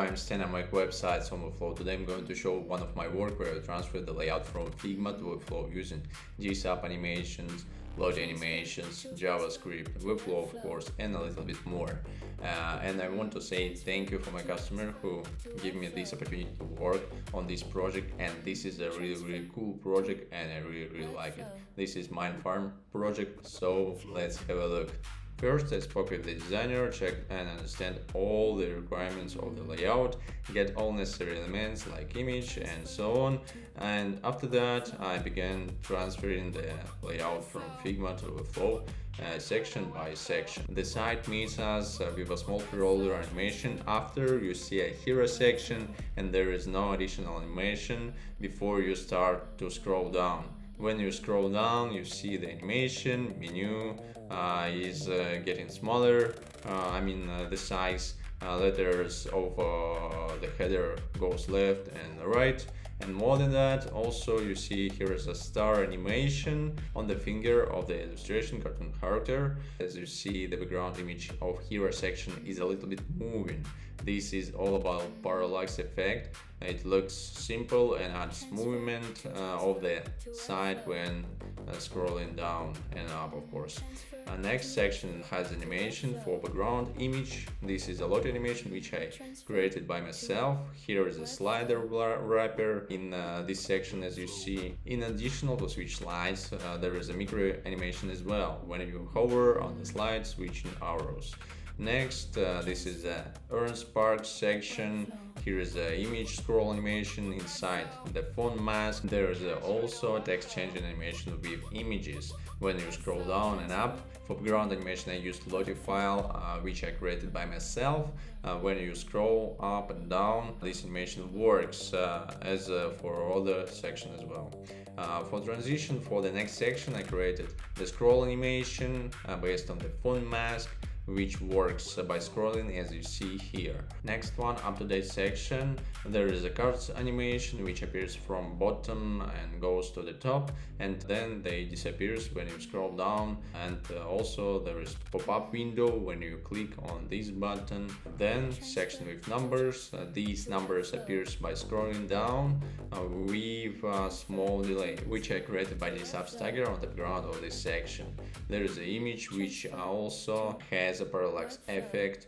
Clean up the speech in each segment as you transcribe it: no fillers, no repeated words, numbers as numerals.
I'm Stan, I make websites on Webflow. Today I'm going to show one of my work where I transferred the layout from Figma to Webflow using GSAP animations, load animations, JavaScript, Webflow of course, and a little bit more. And I want to say thank you for my customer who gave me this opportunity to work on this project, and this is a really cool project and I really like it. This is Minefarm project, so let's have a look. First, I spoke with the designer, checked and understand all the requirements of the layout, get all necessary elements like image and so on. And after that, I began transferring the layout from Figma to Webflow section by section. The site meets us with a small pre-roller animation after you see a hero section, and there is no additional animation before you start to scroll down. When you scroll down, you see the animation menu is getting smaller. The size letters of the header goes left and right. And more than that, also you see here is a star animation on the finger of the illustration cartoon character. As you see, the background image of hero section is a little bit moving. This is all about parallax effect. It looks simple and adds movement of the side when scrolling down and up, of course. Next section has animation for background image. This is a lot animation which I created by myself. Here is a slider wrapper in this section, as you see. In addition to switch slides, there is a micro animation as well when you hover on the slide switching arrows. Next, this is the Earn Spark section. Here is the image scroll animation inside the font mask. There is also a text changing animation with images when you scroll down and up. For background animation, I used Lottie file, which I created by myself. When you scroll up and down, this animation works as for other sections as well. For transition for the next section, I created the scroll animation based on the font mask, which works by scrolling as you see here. Next one, up-to-date section. There is a cards animation which appears from bottom and goes to the top, and then they disappears when you scroll down. And also there is pop-up window when you click on this button. Then section with numbers. These numbers appears by scrolling down with a small delay, which I created by this tagger on the background of this section. There is an image which also has a parallax effect.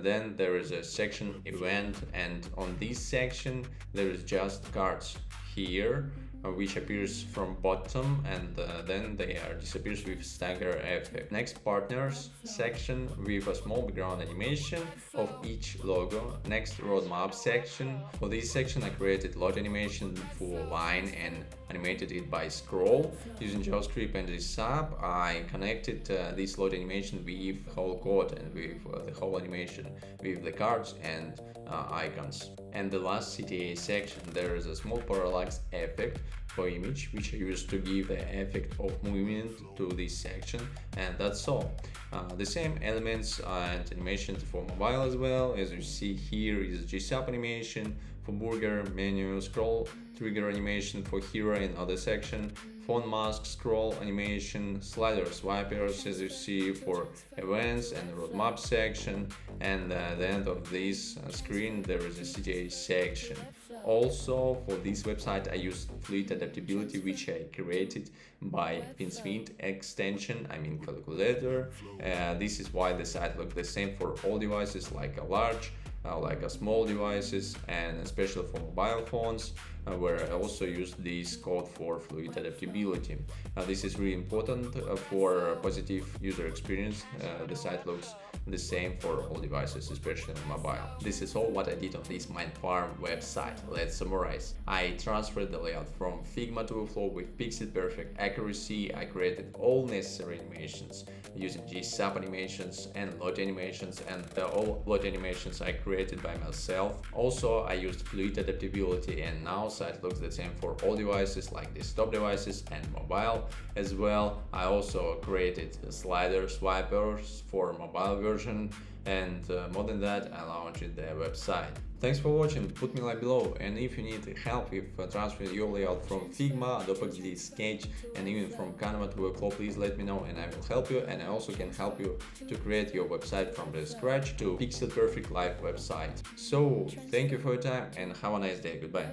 Then there is a section event, and on this section there is just cards here which appears from bottom, and then they disappears with stagger effect. Next, partners section with a small background animation of each logo. Next, roadmap section. For this section I created load animation for line and animated it by scroll using JavaScript and GSAP. I connected this load animation with whole code and with the whole animation with the cards and icons. And the last CTA section, there is a small parallax effect for image which I used to give the effect of movement to this section, and that's all. The same elements and animations for mobile as well. As you see, here is GSAP animation for burger, menu, scroll, trigger animation for hero and other section, font mask, scroll animation, slider swipers as you see for events and roadmap section, and at the end of this screen there is a CTA section. Also, for this website I used fluid adaptability which I created by Pinsmith extension, calculator. This is why the site looks the same for all devices, like a large, like a small devices, and especially for mobile phones, where I also use this code for fluid adaptability. This is really important for positive user experience. The site looks the same for all devices, especially on mobile. This is all what I did on this Minefarm website. Let's summarize. I transferred the layout from Figma to Webflow with pixel perfect accuracy. I created all necessary animations using GSAP animations and load animations, and all load animations I created by myself. Also, I used fluid adaptability, and now site looks the same for all devices like desktop devices and mobile as well. I also created slider swipers for mobile version and more than that, I launched the website. Thanks for watching, put me like below, and if you need help with transferring your layout from Figma, Adobe XD, Sketch, and even from Canva to Webflow, please let me know and I will help you, and I also can help you to create your website from the scratch to pixel perfect live website. So thank you for your time and have a nice day. Goodbye.